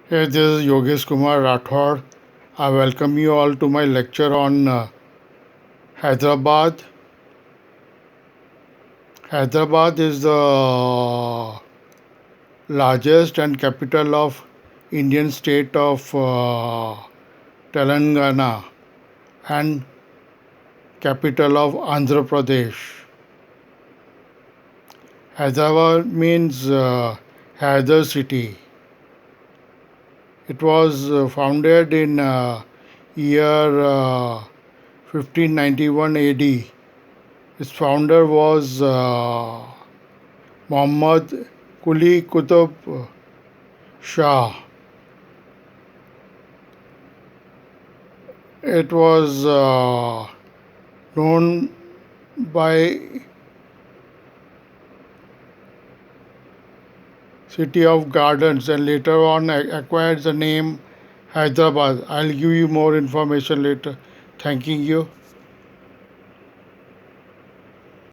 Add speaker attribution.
Speaker 1: Hey, this is Yogeshkumar Rathod. I welcome you all to my lecture on Hyderabad. Hyderabad is the largest and capital of Indian state of Telangana and capital of Andhra Pradesh. Hyderabad means Hyder city. It was founded in year 1591 AD. Its founder was Muhammad Quli Qutub Shah. It was known by City of Gardens and later on acquired the name Hyderabad. I'll give you more information later. Thanking you.